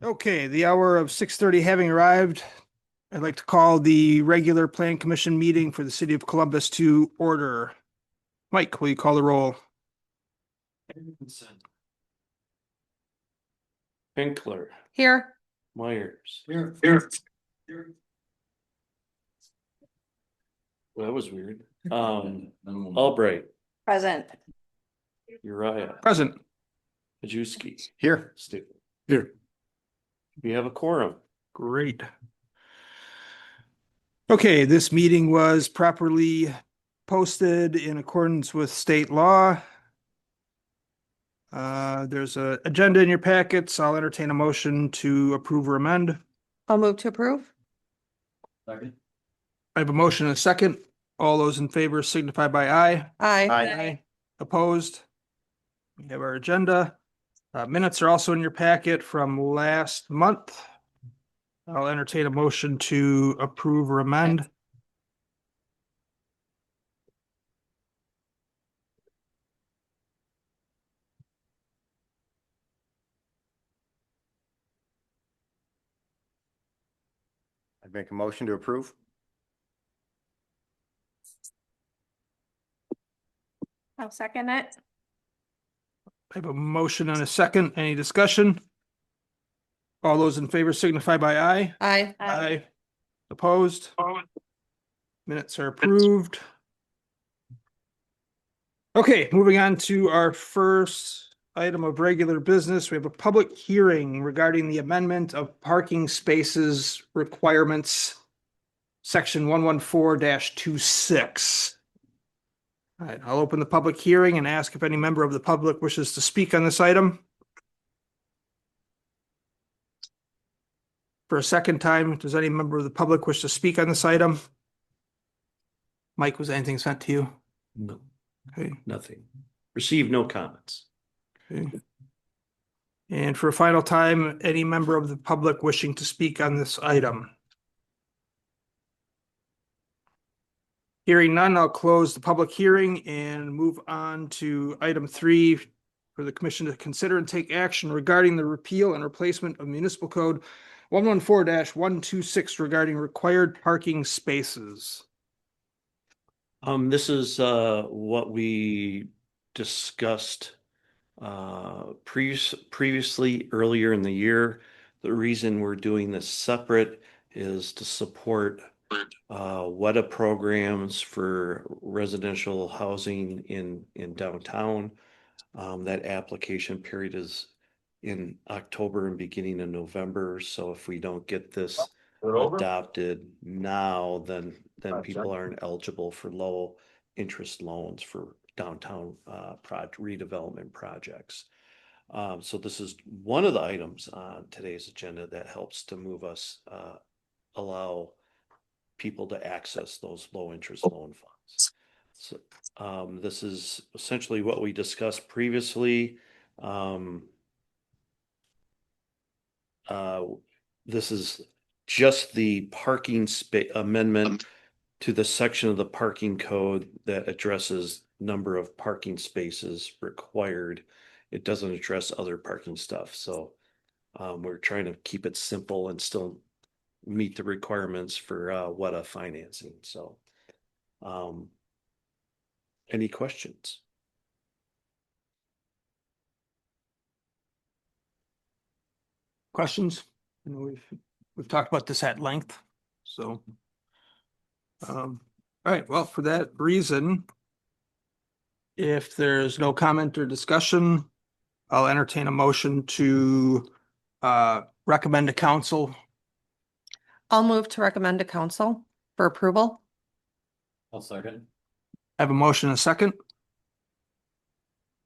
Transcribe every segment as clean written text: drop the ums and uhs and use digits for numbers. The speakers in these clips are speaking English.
Okay, the hour of 6:30 having arrived, I'd like to call the regular Plan Commission meeting for the city of Columbus to order. Mike, will you call the roll? Pinkler, Here. Myers. Here. Well, that was weird. Albright, Present. Uriah, Present. Majewski, Here. Stickler. Here. We have a quorum. Great. Okay, this meeting was properly posted in accordance with state law. There's an agenda in your packets. I'll entertain a motion to approve or amend. I'll move to approve. I have a motion and a second. All those in favor signify by aye. Aye. Aye. Opposed? We have our agenda. Minutes are also in your packet from last month. I'll entertain a motion to approve or amend. I'd make a motion to approve. I'll second it. I have a motion and a second. Any discussion? All those in favor signify by aye. Aye. Aye. Opposed? Minutes are approved. Okay, moving on to our first item of regular business. We have a public hearing regarding the amendment of parking spaces requirements, section 114-26. All right, I'll open the public hearing and ask if any member of the public wishes to speak on this item. For a second time, does any member of the public wish to speak on this item? Mike, was anything sent to you? No, Okay. nothing. Received no comments. Okay. And for a final time, any member of the public wishing to speak on this item? Hearing none, I'll close the public hearing and move on to item 3 for the commission to consider and take action regarding the repeal and replacement of municipal code 114-126 regarding required parking spaces. This is what we discussed previously earlier in the year. The reason we're doing this separate is to support WEDA programs for residential housing in downtown. That application period is in October and beginning of November. So if we don't get this adopted now, then people aren't eligible for low interest loans for downtown redevelopment projects. So this is one of the items on today's agenda that helps to move us, allow people to access those low interest loan funds. So this is essentially what we discussed previously. This is just the parking space amendment to the section of the parking code that addresses number of parking spaces required. It doesn't address other parking stuff. So we're trying to keep it simple and still meet the requirements for WEDA financing. So any questions? Questions? I know we've talked about this at length, so. All right, well, for that reason, if there's no comment or discussion, I'll entertain a motion to recommend to council. I'll move to recommend to council for approval. I'll second. I have a motion and a second.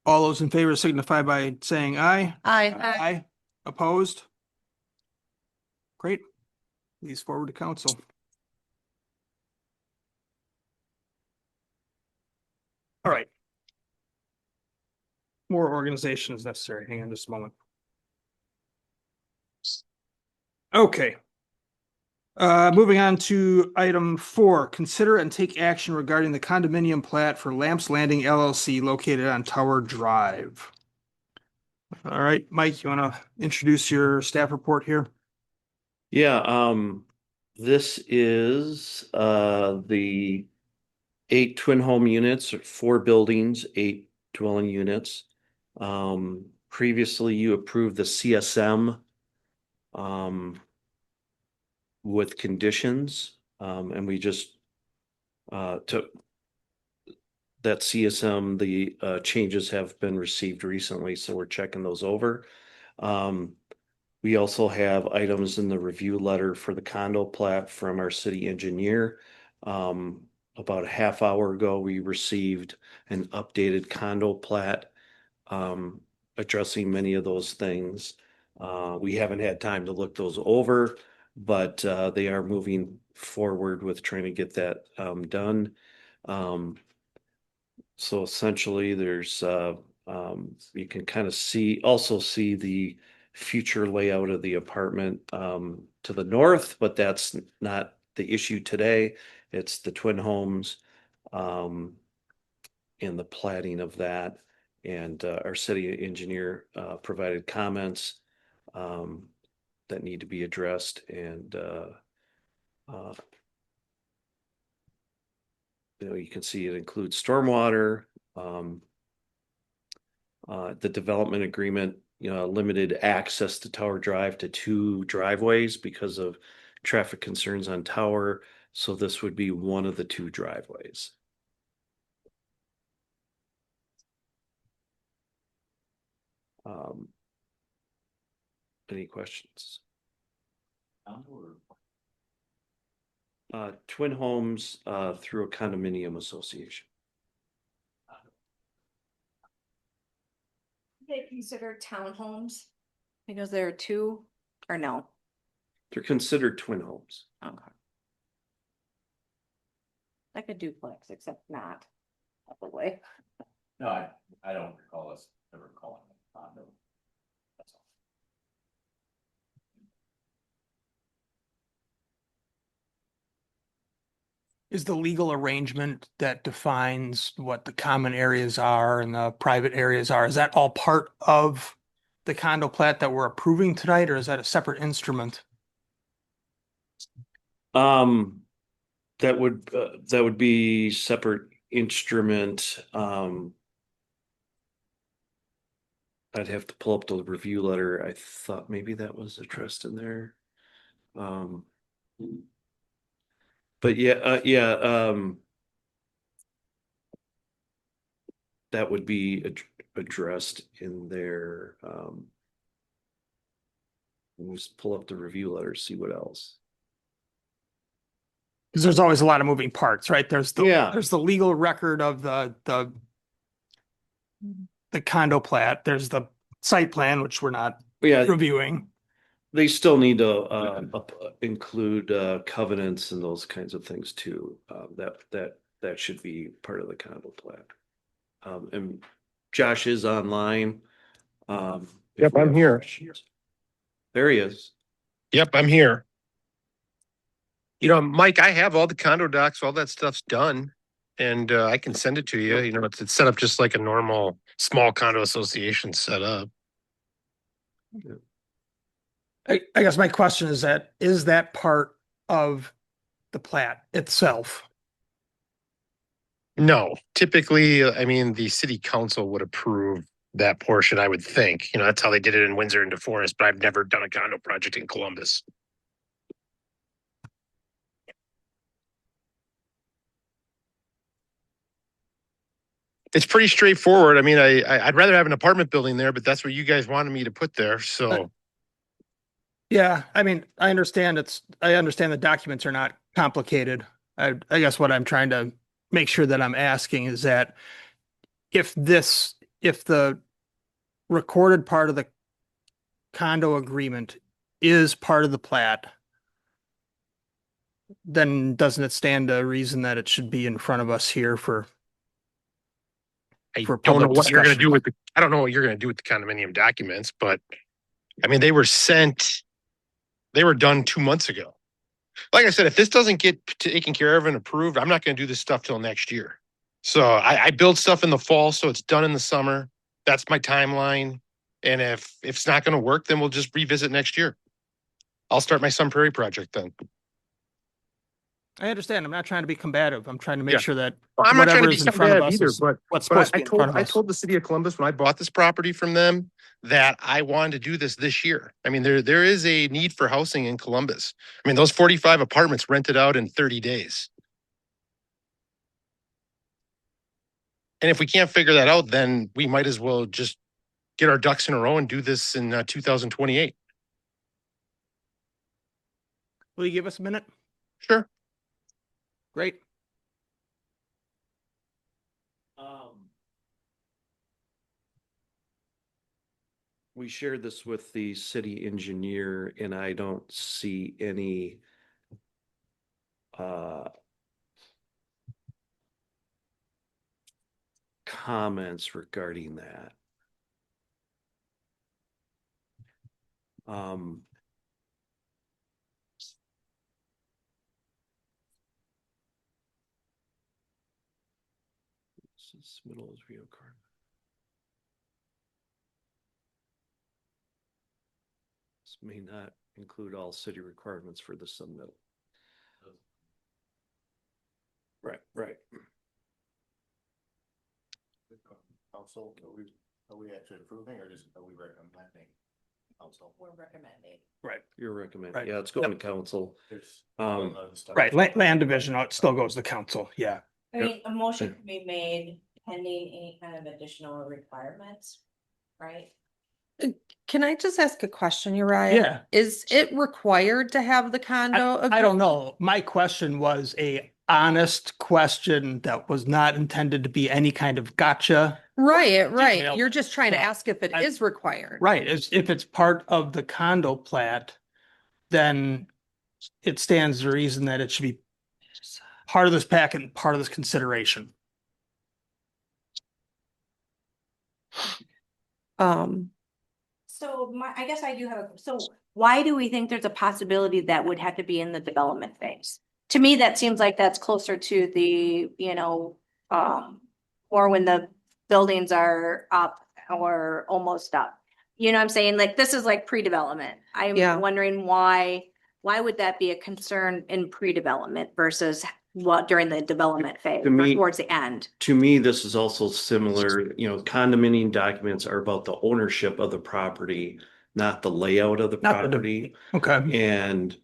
All those in favor signify by saying aye. Aye. Aye. Opposed? Great. These forward to council. All right. More organization is necessary. Hang on just a moment. Okay. Moving on to item 4, consider and take action regarding the condominium plat for Lamps Landing LLC located on Tower Drive. All right, Mike, you want to introduce your staff report here? Yeah, this is the 8 twin home units, 4 buildings, 8 dwelling units. Previously you approved the CSM with conditions, and we just took that CSM, the changes have been received recently, so we're checking those over. We also have items in the review letter for the condo plat from our city engineer. About a half hour ago, we received an updated condo plat addressing many of those things. We haven't had time to look those over, but they are moving forward with trying to get that done. So essentially, there's you can kind of also see the future layout of the apartment to the north, but that's not the issue today. It's the twin homes and the platting of that. And our city engineer provided comments that need to be addressed, and you can see it includes stormwater. The development agreement, limited access to Tower Drive to 2 driveways because of traffic concerns on Tower. So this would be one of the 2 driveways. Any questions? Twin homes through a condominium association. They considered townhomes because there are 2 or no? They're considered twin homes. Okay. Like a duplex, except not probably. No, I don't recall us ever calling it condo. That's all. Is the legal arrangement that defines what the common areas are and the private areas are, is that all part of the condo plat that we're approving tonight, or is that a separate instrument? That would be separate instrument. I'd have to pull up the review letter. I thought maybe that was addressed in there. But yeah, that would be addressed in there. We'll just pull up the review letter, see what else. Because there's always a lot of moving parts, right? There's Yeah. there's the legal record of the condo plat. There's the site plan, which we're not Yeah, reviewing. they still need to include covenants and those kinds of things too. That should be part of the condo plat. And Josh is online. If Yep, we I'm have here. questions. There he is. Yep, I'm here. Mike, I have all the condo docs, all that stuff's done. And I can send it to you. It's set up just like a normal small condo association set up. I guess my question is that part of the plat itself? No, typically, the city council would approve that portion, I would think. That's how they did it in Windsor and DeForest, but I've never done a condo project in Columbus. It's pretty straightforward. I'd rather have an apartment building there, but that's what you guys wanted me to put there. So Yeah, I understand the documents are not complicated. I guess what I'm trying to make sure that I'm asking is that if the recorded part of the condo agreement is part of the plat, then doesn't it stand to reason that it should be in front of us here for I for don't know public what you're going to discussion? do I don't know what you're going to do with the condominium documents, but they were sent, they were done 2 months ago. Like I said, if this doesn't get taken care of and approved, I'm not going to do this stuff till next year. So I build stuff in the fall, so it's done in the summer. That's my timeline. And if it's not going to work, then we'll just revisit next year. I'll start my Sun Prairie project then. I understand. I'm not trying to be combative. I'm trying to make Yeah. sure that I'm not trying whatever to be is in front of combative us either, is but what's But supposed to I be in front told, of I us. told the city of Columbus when I bought this property from them that I wanted to do this year. I mean, there is a need for housing in Columbus. I mean, those 45 apartments rented out in 30 days. And if we can't figure that out, then we might as well just get our ducks in a row and do this in 2028. Will you give us a minute? Sure. Great. We shared this with the city engineer and I don't see any comments regarding that. This is middle of Rio Card. This may not include all city requirements for the submittal. Right. Council, are we actually approving or just are we recommending? Council. We're recommending. Right. You're recommending, Right. yeah, it's going to council. There's. Right. Land division, it still goes to council. Yeah. I mean, a motion can be made pending any kind of additional requirements, right? Can I just ask a question, Uriah? Yeah. Is it required to have the condo? I don't know. My question was a honest question that was not intended to be any kind of gotcha. Right. Detail. You're just trying to Yeah. ask if it I- is required. Right. If it's part of the condo plat, then it stands to reason that it should be part of this packet and part of this consideration. So I guess I do have, so why do we think there's a possibility that would have to be in the development phase? To me, that seems like that's closer to the, or when the buildings are up or almost up. You know what I'm saying? Like, this is like pre-development. Yeah. I'm wondering why would that be a concern in pre-development versus what during the development phase To or me- towards the end? To me, this is also similar, condominium documents are about the ownership of the property, not the layout of the Not the- property. Okay. And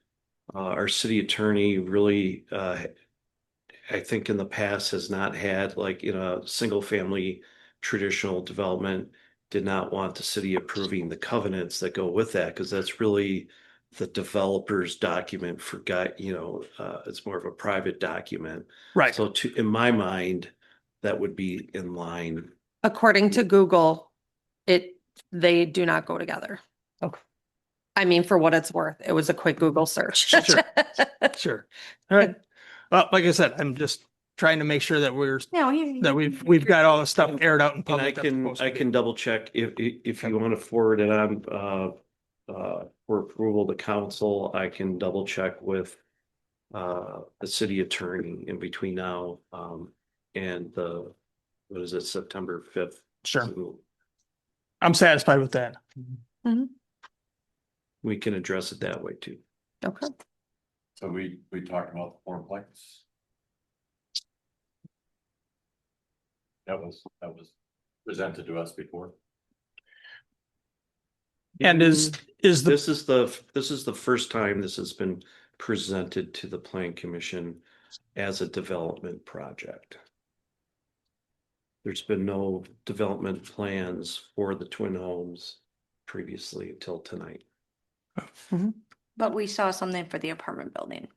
our city attorney really, I think in the past has not had like in a single family traditional development, did not want the city approving the covenants that go with that, because that's really the developer's document it's more of a private document. Right. So in my mind, that would be in line. According to Google, they do not go together. Okay. I mean, for what it's worth, it was a quick Google search. Sure. Sure. All right. Well, like I said, I'm just trying to make sure that we've got all the stuff aired out in And I public. that's supposed to I be. can double check if you want to forward it on for approval to council, I can double check with the city attorney in between now and September 5th. Sure. I'm satisfied with that. We can address it that way too. Okay. So we talked about the fourplex. That was presented to us before. And is the, This is the first time this has been presented to the Plan Commission as a development project. There's been no development plans for the twin homes previously until tonight. But we saw something for the apartment building.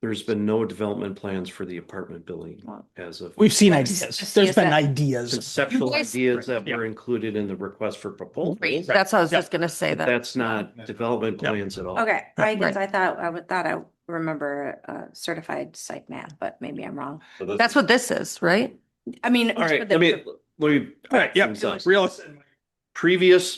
There's been no development plans for the apartment building as of. we've seen Like ideas. s- There's been CSF. ideas. Conceptual Yes. ideas that Yeah. were included in the request for proposal. Great. That's what I was Yeah. just gonna say that. That's not development Yeah. plans at all. Okay, I guess Right. I thought I remember a certified site map, but maybe I'm wrong. So this- That's what this is, right? I mean. All right, for the- let me. All right, things yeah, up. real. Previous,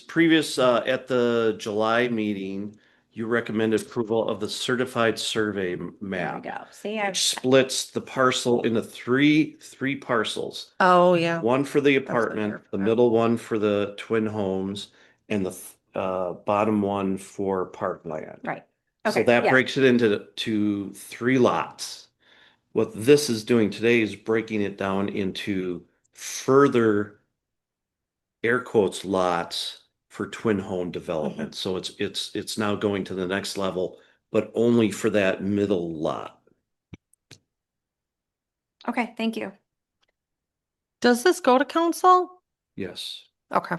at the July meeting, you recommended approval of the certified survey There we map, go. See, I, which splits the parcel into three parcels. Oh, yeah. One for the was the apartment, third the one. middle one for the twin homes, and the bottom one for parkland. right. So Okay, that yeah. breaks it into 3 lots. What this is doing today is breaking it down into further air quotes lots for twin home development. So it's now going to the next level, but only for that middle lot. Okay, thank you. Does this go to council? Yes. Okay.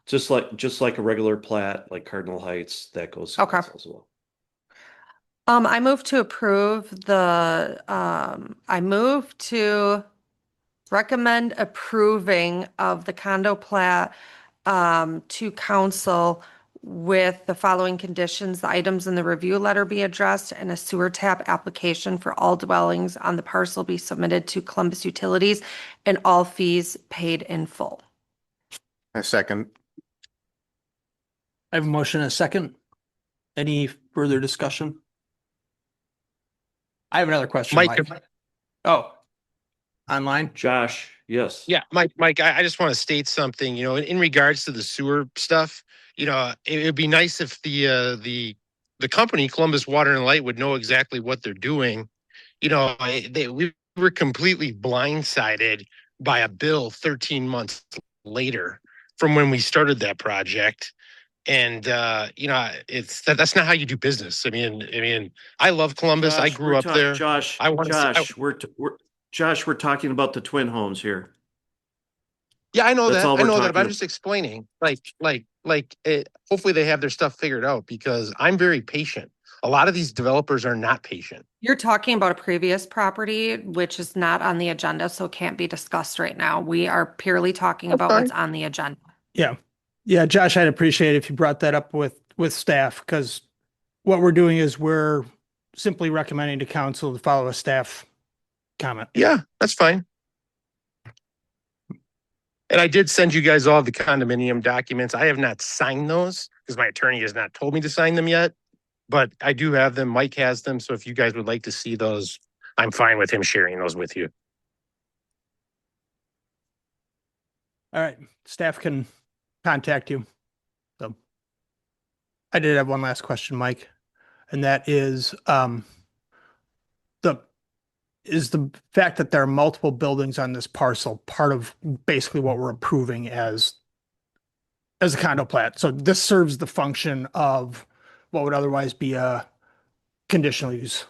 Just like a regular plat, like Cardinal Heights, that goes to Okay. council as well. I move to approve I move to recommend approving of the condo plat to council with the following conditions. The items in the review letter be addressed and a sewer tap application for all dwellings on the parcel be submitted to Columbus Utilities and all fees paid in full. A second. I have a motion and a second. Any further discussion? I have another question, Mike, Mike. Oh, online? Josh, yes. Yeah, Mike, I just want to state something, you know, in regards to the sewer stuff, you know, it would be nice if the company, Columbus Water and Light, would know exactly what they're doing. You know, we were completely blindsided by a bill 13 months later from when we started that project. And you know, that's not how you do business. I mean, I love Columbus. I Josh, grew up there. Josh, I want to see, Josh, we're talking about the twin homes here. yeah, I know That's that. all I we're know that. But I'm talking just explaining, hopefully they have their stuff figured out because I'm very patient. A lot of these developers are not patient. You're talking about a previous property, which is not on the agenda, so can't be discussed right now. We are purely talking about Okay. what's on the agenda. Yeah. Yeah, Josh, I'd appreciate it if you brought that up with staff, because what we're doing is we're simply recommending to council to follow a staff comment. Yeah, that's fine. And I did send you guys all the condominium documents. I have not signed those because my attorney has not told me to sign them yet. But I do have them. Mike has them. So if you guys would like to see those, I'm fine with him sharing those with you. All right, staff can contact you. So I did have one last question, Mike, and that is the fact that there are multiple buildings on this parcel part of basically what we're approving as a condo plat. So this serves the function of what would otherwise be a conditional use.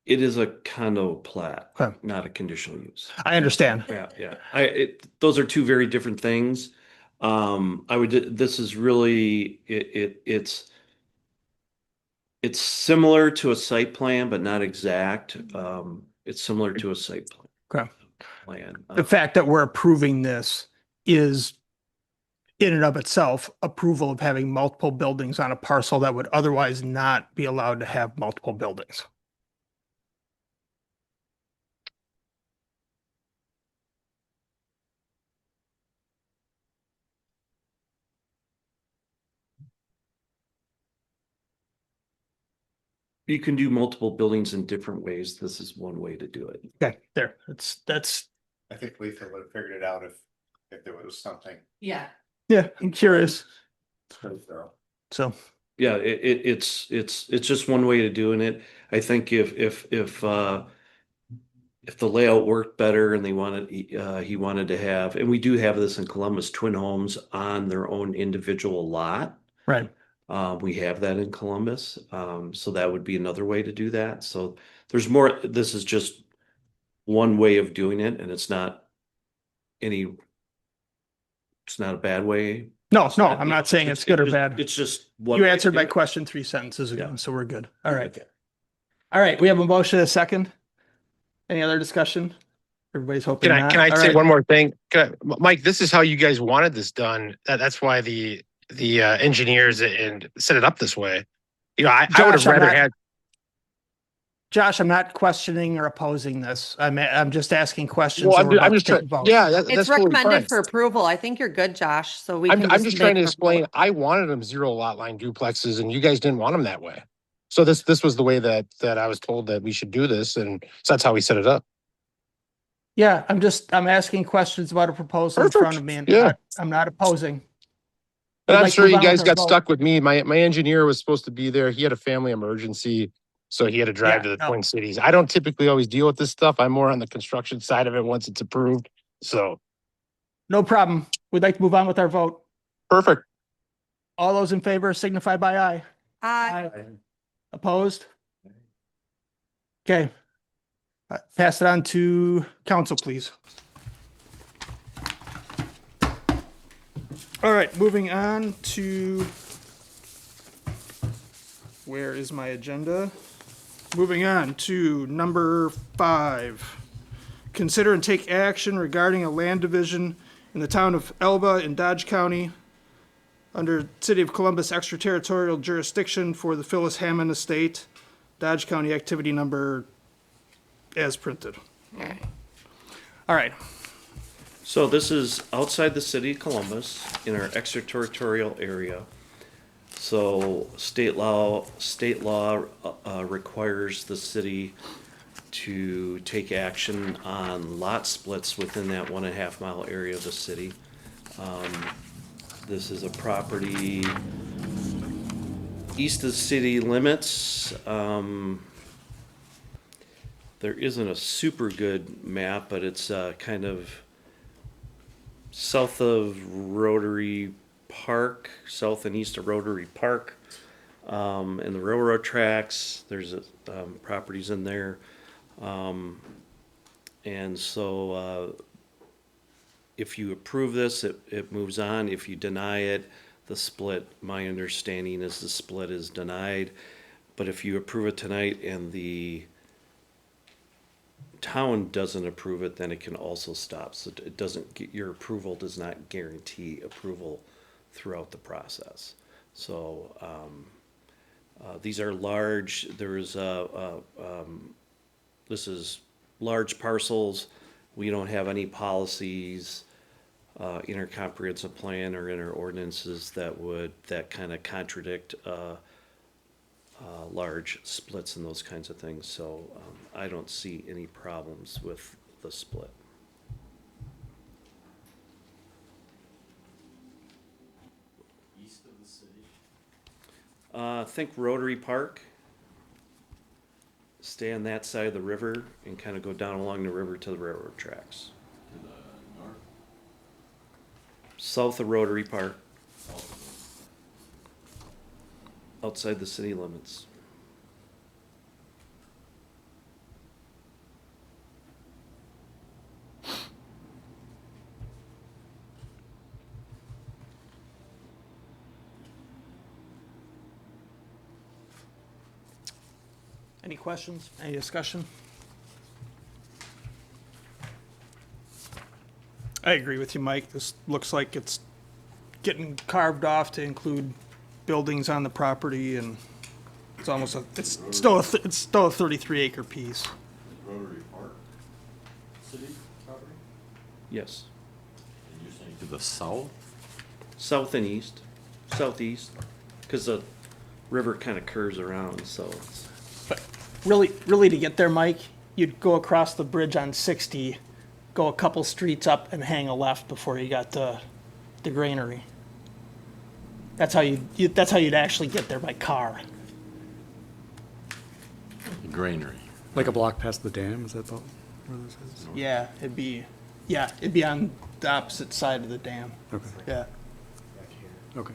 It is a condo plat, Okay. not a conditional use. I understand. Yeah. Those are two very different things. This is really, it's similar to a site plan, but not exact. It's similar to a site Okay. plan. The fact that we're approving this is in and of itself approval of having multiple buildings on a parcel that would otherwise not be allowed to have multiple buildings. You can do multiple buildings in different ways. This is one way to do it. Okay, there. That's I think Letha would have figured it out if there was something. Yeah. yeah, I'm curious. So thorough. So Yeah, it's just one way to doing it. I think if the layout worked better and he wanted to have, and we do have this in Columbus, twin homes on their own individual lot. right. We have that in Columbus. So that would be another way to do that. So there's more, this is just one way of doing it, and it's not a bad way. No, I'm not saying it's good or just- bad. It's just one. You way to answered do my it. question 3 sentences ago, Yeah. so we're good. All right. Okay. All right, we have a motion, a second. Any other discussion? Everybody's hoping not. Can I All say right. one more thing? Mike, this is how you guys wanted this done. That's why the engineers and set it up this way. You know, I would have Josh, I'm rather not- had. Josh, I'm not questioning or opposing this. I'm just asking questions. Well, and we're I'm about just to take trying, a vote. yeah, that's It's totally fine. recommended for approval. I think you're good, Josh, so we can I'm just trying to make the explain, vote. I wanted them 0 lot line duplexes and you guys didn't want them that way. So this was the way that I was told that we should do this, and so that's how we set it up. Yeah, I'm asking questions about a proposal in front Perfect. of me and Yeah. I'm not opposing. And We'd I'm like to sure move you on with guys our got vote. stuck with me. My engineer was supposed to be there. He had a family emergency, so he had to drive Yeah, to the no. Twin Cities. I don't typically always deal with this stuff. I'm more on the construction side of it once it's approved. So No problem. We'd like to move on with our vote. perfect. All those in favor signify by aye. Aye. Opposed? Okay. Pass it on to council, please. All right, moving on to, where is my agenda? Moving on to number 5. Consider and take action regarding a land division in the town of Elba in Dodge County under City of Columbus extraterritorial jurisdiction for the Phyllis Hammond Estate, Dodge County activity number as printed. All right, So this is outside the city of Columbus in our extraterritorial area. So state law requires the city to take action on lot splits within that 1.5 mile area of the city. This is a property east of city limits. There isn't a super good map, but it's kind of south of Rotary Park, south and east of Rotary Park, and the railroad tracks. There's properties in there. And so if you approve this, it moves on. If you deny it, the split, my understanding is the split is denied. But if you approve it tonight and the town doesn't approve it, then it can also stop. So it doesn't get, your approval does not guarantee approval throughout the process. So these are large. There is this is large parcels. We don't have any policies in our comprehensive plan or in our ordinances that kind of contradict large splits and those kinds of things. So I don't see any problems with the split. East of the city. Think Rotary Park. Stay on that side of the river and kind of go down along the river to the railroad tracks. To the north, South of Rotary Park, south of outside the city limits. any questions, any discussion? I agree with you, Mike. This looks like it's getting carved off to include buildings on the property, and it's almost it's still a 33 acre piece. Rotary Park, city property, Yes, and you're saying to the south? south and east, southeast, because the river kind of curves around, so it's, But really to get there, Mike, you'd go across the bridge on 60, go a couple streets up and hang a left before you got to the granary. That's how that's how you'd actually get there by car. Granary. Like a block past the dam, is that the, where this is? Yeah, it'd be on the opposite side of the dam. Okay, Yeah. okay.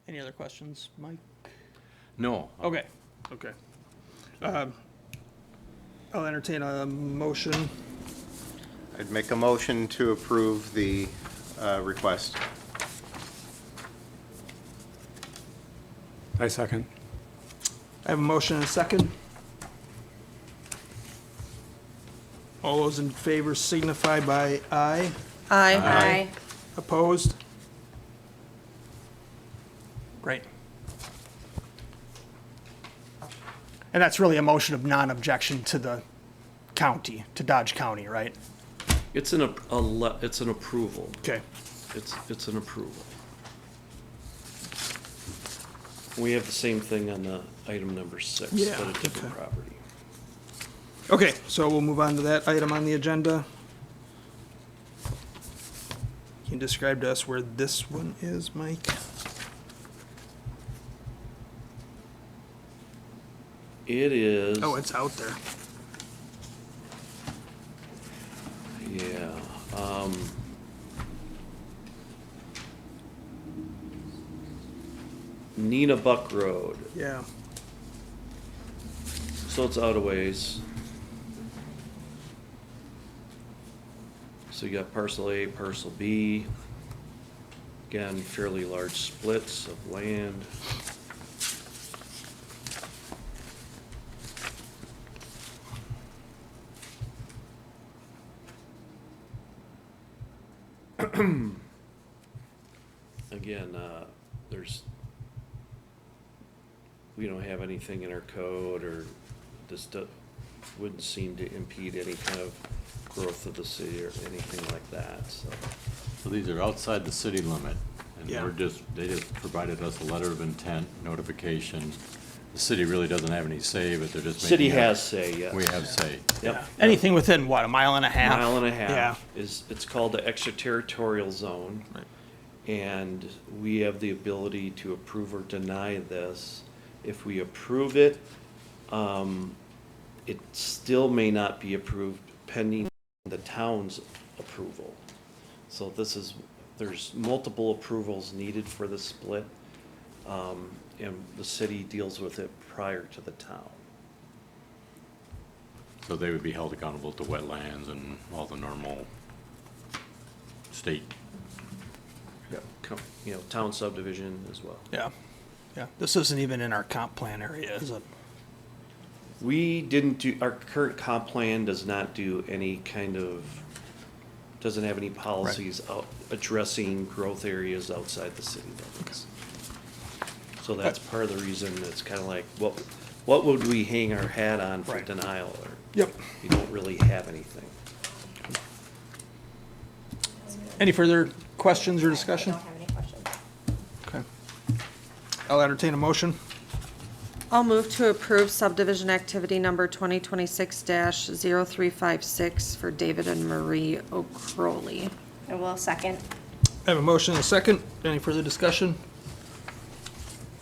Any other questions, Mike? No. Okay. I'll entertain a motion. I'd make a motion to approve the request. I second. I have a motion and a second. All those in favor signify by aye. Aye. Aye. Opposed? Great. And that's really a motion of non-objection to the county, to Dodge County, right? It's it's an approval. Okay. It's an approval. We have the same thing on the item number 6, Yeah, but a different okay. property. Okay, so we'll move on to that item on the agenda. Can you describe to us where this one is, Mike? It is. Oh, it's out there. Yeah, Nina Buck Road, Yeah. so it's out of ways. So you got parcel A, parcel B. Again, fairly large splits of land. Again, we don't have anything in our code, or this wouldn't seem to impede any kind of growth of the city or anything like that, so. So these are outside the city limit, and Yeah. they just provided us a letter of intent notification. The city really doesn't have any say, but they're just making. City a- has say, yes. We have say. Yep. Anything within, what, a mile and a half? Mile and a Yeah. half it's called the extraterritorial zone. Right. And we have the ability to approve or deny this. If we approve it, it still may not be approved pending the town's approval. So there's multiple approvals needed for the split, and the city deals with it prior to the town. So they would be held accountable to wetlands and all the normal state. Town subdivision as well. Yeah, yeah. This isn't even in our comp plan area, is it? We didn't do, our current comp plan does not do any kind of, doesn't have any policies out addressing growth areas outside the city limits. So that's part of the reason it's kind of like, what would we hang our hat on for Right. denial? Or Yep. we don't really have anything. Any further questions or discussion? I don't have any questions. Okay. I'll entertain a motion. I'll move to approve subdivision activity number 2026-0356 for David and Marie O'Crowley. I will second. I have a motion and a second. Any further discussion?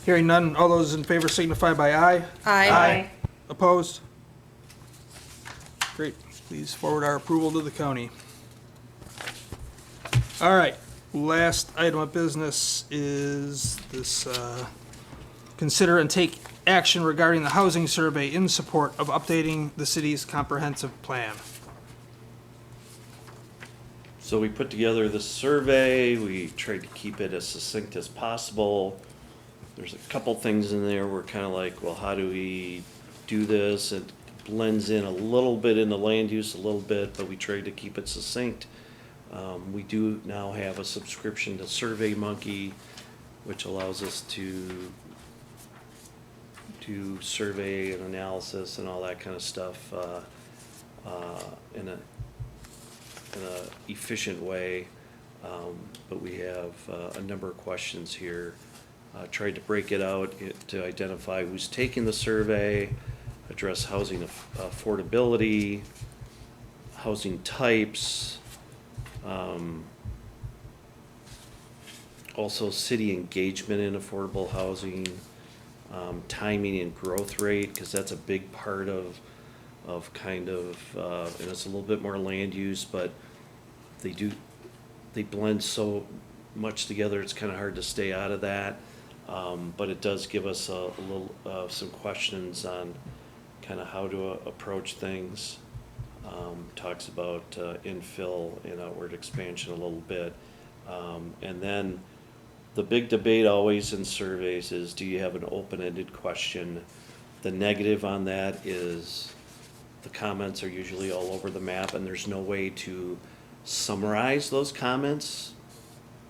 Hearing none, all those in favor signify by aye. Aye. Opposed? Great. Please forward our approval to the county. All right, last item of business is this, consider and take action regarding the housing survey in support of updating the city's comprehensive plan. So we put together this survey, we tried to keep it as succinct as possible. There's a couple things in there we're kind of like, well, how do we do this? It blends in a little bit into land use, a little bit, but we tried to keep it succinct. We do now have a subscription to SurveyMonkey, which allows us to do survey and analysis and all that kind of stuff in a efficient way. But we have a number of questions here. Tried to break it out to identify who's taking the survey, address housing affordability, housing types, also city engagement in affordable housing, timing and growth rate, because that's a big part of kind of, and it's a little bit more land use, but they blend so much together, it's kind of hard to stay out of that. But it does give us a little, some questions on kind of how to approach things. Talks about infill and outward expansion a little bit. And then the big debate always in surveys is, do you have an open-ended question The negative on that is the comments are usually all over the map and there's no way to summarize those comments,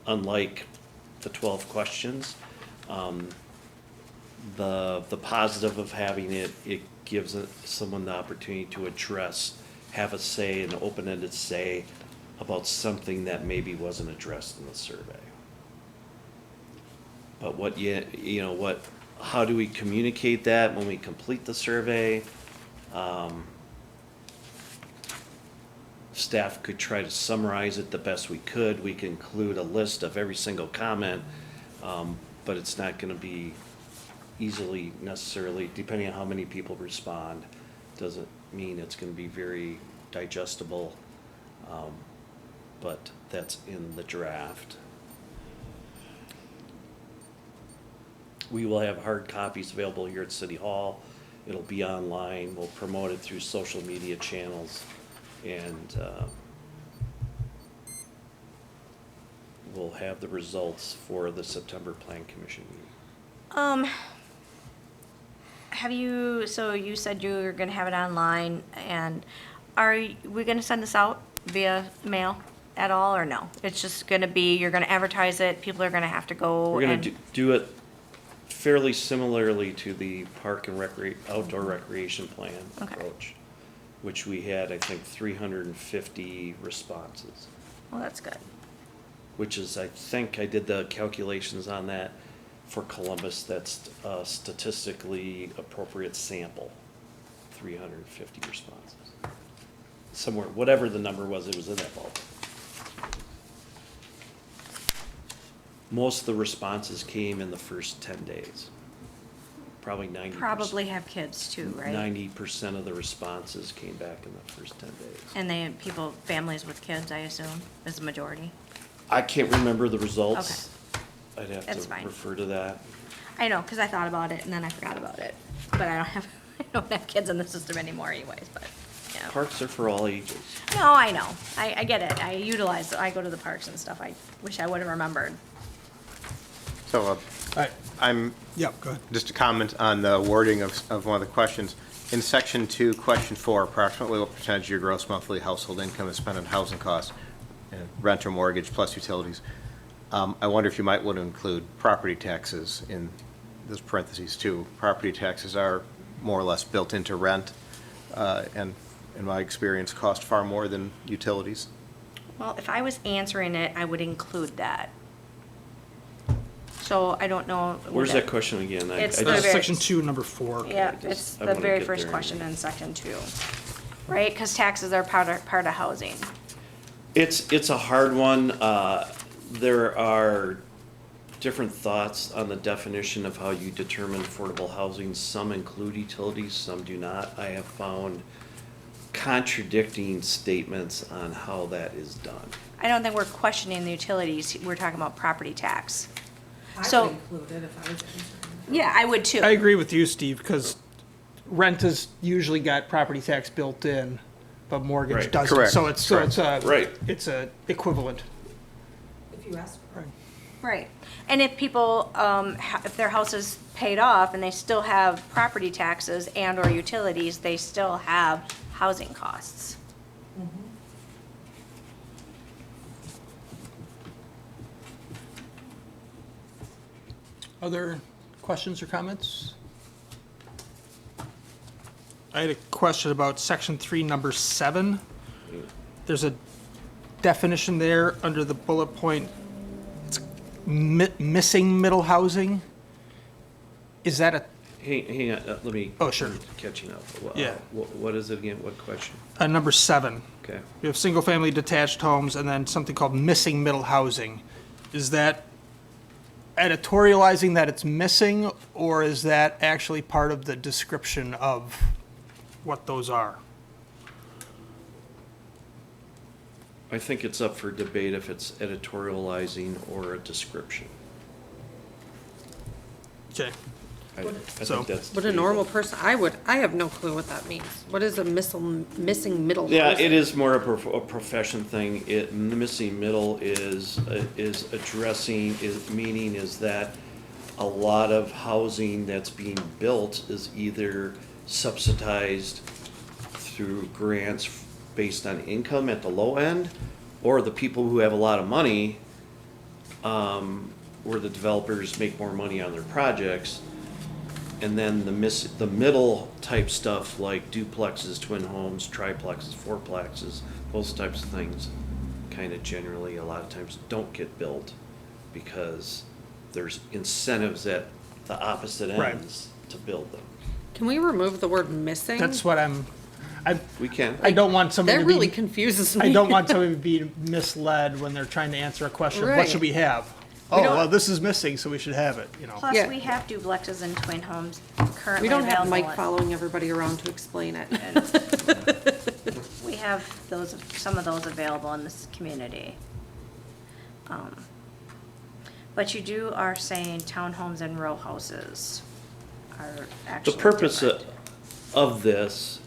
unlike the 12 questions. The positive of having it gives someone the opportunity to address, have a say, an open-ended say about something that maybe wasn't addressed in the survey. But how do we communicate that when we complete the survey? Staff could try to summarize it the best we could. We can include a list of every single comment, but it's not gonna be easily necessarily, depending on how many people respond, doesn't mean it's gonna be very digestible. But that's in the draft. We will have hard copies available here at City Hall. It'll be online. We'll promote it through social media channels. And we'll have the results for the September Plan Commission meeting. So you said you were gonna have it online, and are we gonna send this out via mail at all, or no? It's just gonna be, you're gonna advertise it, people are gonna have to go We're gonna and, do it fairly similarly to the park and outdoor recreation plan Okay. approach, which we had, I think, 350 responses, well, that's good. which is, I think I did the calculations on that for Columbus, that's a statistically appropriate sample, 350 responses. Somewhere, whatever the number was, it was in that ballpark. Most of the responses came in the first 10 days. Probably 90%. Probably have kids too, right? 90% of the responses came back in the first 10 days. And families with kids, I assume, is the majority. I can't remember the results. I'd have That's to fine. refer to that. I know, cause I thought about it and then I forgot about it, but I don't have kids in the system anymore anyways, but, yeah. Parks are for all ages. No, I know, I get it, I go to the parks and stuff, I wish I would've remembered. So, All right, I'm, yeah, go ahead. just to comment on the wording of one of the questions. In section 2, question 4, approximately what percentage of your gross monthly household income is spent on housing costs, and rent or mortgage plus utilities? I wonder if you might want to include property taxes in those parentheses too. Property taxes are more or less built into rent, and in my experience, cost far more than utilities. Well, if I was answering it, I would include that. So I don't know. Where's that question again? It's I the just- very- Section 2, number 4. Yeah, just- it's I the wanna very get first there. question in section 2, right? Cause taxes are part of housing. It's a hard one. There are different thoughts on the definition of how you determine affordable housing. Some include utilities, some do not. I have found contradicting statements on how that is done. I don't think we're questioning the utilities, we're talking about property tax. I So- would include it if I was answering. Yeah, I would too. I agree with you, Steve, because rent has usually got property tax built in, but mortgage Right. doesn't. Correct. So it's a. Right. It's a equivalent. If you ask for it. Right, and if people, if their house is paid off and they still have property taxes and or utilities, they still have housing costs. Other questions or comments? I had a question about section 3, number 7. There's a definition there under the bullet point. It's missing middle housing. Is that a, Hang on, let me. Oh, sure. I'm catching up. Yeah. What is it again? What question? number 7? Okay. We have single-family detached homes and then something called missing middle housing. Is that editorializing that it's missing, or is that actually part of the description of what those are? I think it's up for debate if it's editorializing or a description. Okay. I So- think that's. But a normal person, I have no clue what that means. What is a missing middle? Yeah, housing? it is more a profession thing. The missing middle is addressing, meaning is that a lot of housing that's being built is either subsidized through grants based on income at the low end, or the people who have a lot of money, where the developers make more money on their projects. And then the middle type stuff like duplexes, twin homes, triplexes, fourplexes, those types of things kind of generally a lot of times don't get built because there's incentives at the opposite Right. ends to build them. Can we remove the word missing? That's what We can. I don't want somebody That to really be, confuses me. I don't want somebody to be misled when they're trying to answer a question of what Right. should we have? Oh, don't- well, this is missing, so we should have it, you know. Plus, Yeah. we have duplexes and twin homes currently We don't have available Mike at- following everybody around to explain it. We have those, some of those available in this community. But you are saying townhomes and row houses are The actually purpose different. of this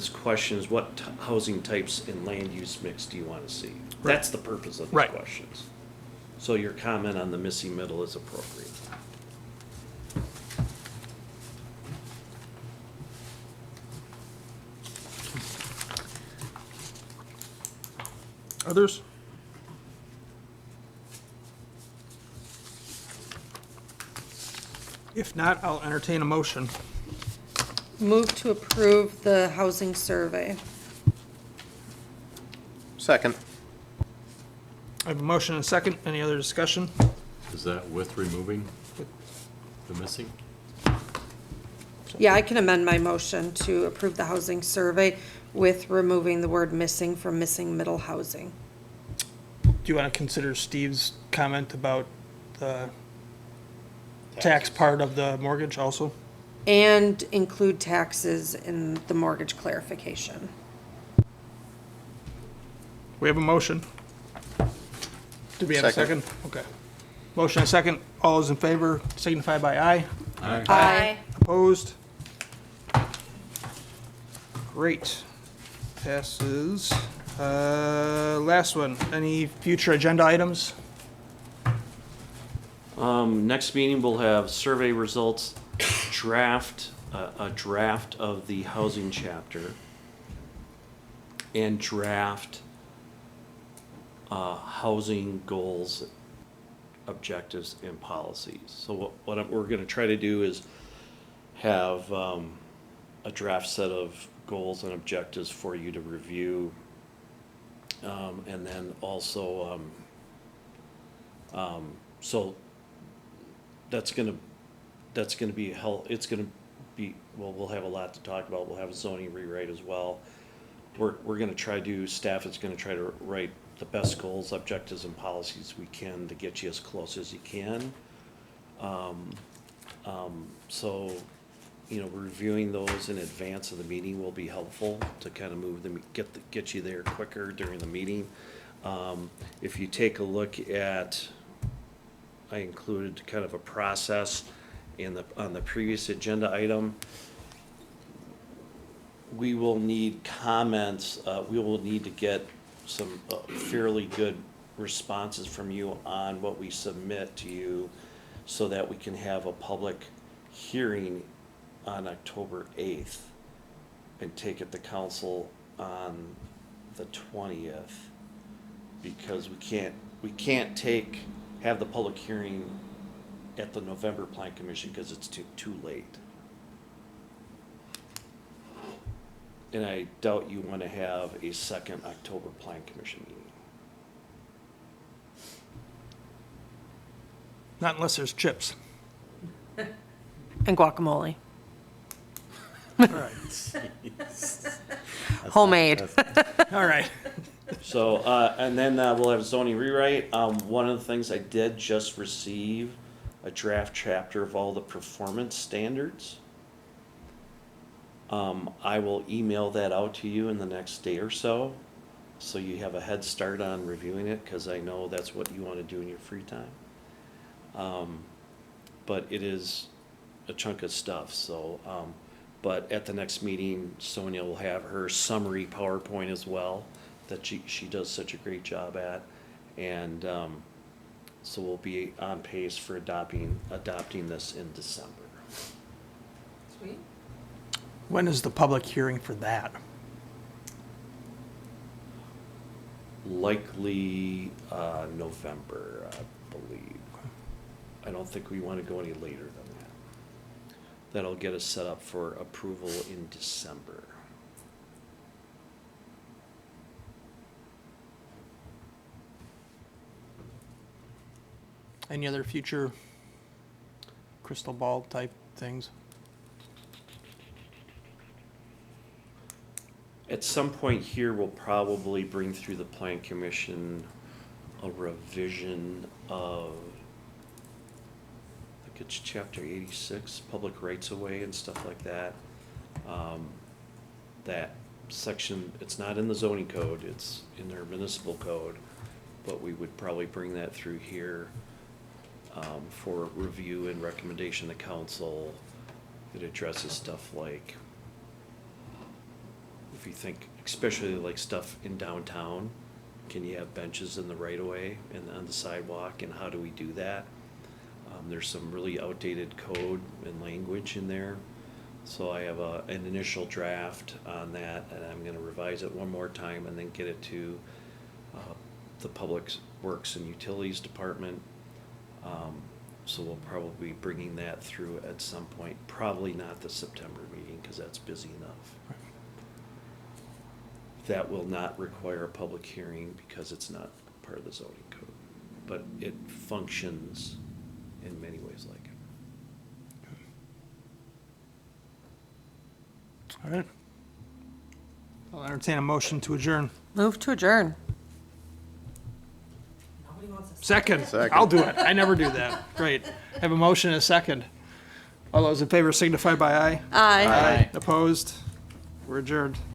question is what housing types and land use mix do you want to see? That's the purpose of the Right. questions. So your comment on the missing middle is appropriate. Others? If not, I'll entertain a motion. Move to approve the housing survey. Second. I have a motion and a second. Any other discussion? Is that with removing the missing? Yeah, I can amend my motion to approve the housing survey with removing the word missing from missing middle housing. Do you want to consider Steve's comment about the tax part of the mortgage also? And include taxes in the mortgage clarification. We have a motion. Do we have a Second. second? Okay. Motion and a second. All those in favor signify by aye. Aye. Opposed? Great. Passes. Last one. Any future agenda items? Next meeting, we'll have survey results, a draft of the housing chapter, and draft housing goals, objectives, and policies. So what we're gonna try to do is have a draft set of goals and objectives for you to review. And then also, so that's gonna be it's gonna be, well, we'll have a lot to talk about. We'll have a zoning rewrite as well. We're gonna try to, staff is gonna try to write the best goals, objectives, and policies we can to get you as close as you can. So, you know, reviewing those in advance of the meeting will be helpful to kind of move them, get you there quicker during the meeting. If you take a look at, I included kind of a process on the previous agenda item. We will need comments, we will need to get some fairly good responses from you on what we submit to you so that we can have a public hearing on October 8th and take it to council on the 20th. Because we can't have the public hearing at the November Plan Commission because it's too late. And I doubt you want to have a second October Plan Commission meeting. Not unless there's chips. And guacamole. All right. Homemade. All right. So, and then we'll have zoning rewrite. One of the things I did just receive a draft chapter of all the performance standards. I will email that out to you in the next day or so you have a head start on reviewing it, because I know that's what you want to do in your free time. But it is a chunk of stuff, so, but at the next meeting, Sonia will have her summary PowerPoint as well, that she does such a great job at. And So we'll be on pace for adopting this in December. Sweet. When is the public hearing for that? Likely November, I believe. I don't think we want to go any later than that. That'll get us set up for approval in December. Any other future crystal ball type things? At some point here, we'll probably bring through the Plan Commission a revision of, I think it's chapter 86, public rights of way and stuff like that. That section, it's not in the zoning code, it's in their municipal code, but we would probably bring that through here for review and recommendation to council. It addresses stuff like, if you think, especially like stuff in downtown, can you have benches in the right of way and on the sidewalk, and how do we do that? There's some really outdated code and language in there. So I have an initial draft on that, and I'm gonna revise it one more time and then get it to the Public Works and Utilities Department. So we'll probably be bringing that through at some point, probably not the September meeting, because that's busy enough. That will not require a public hearing because it's not part of the zoning code, but it functions in many ways like it. All right. I'll entertain a motion to adjourn. Move to adjourn. Second. I'll do it. I never do that. Great. Have a motion and a second. All those in favor signify by aye. Aye. Opposed? We're adjourned.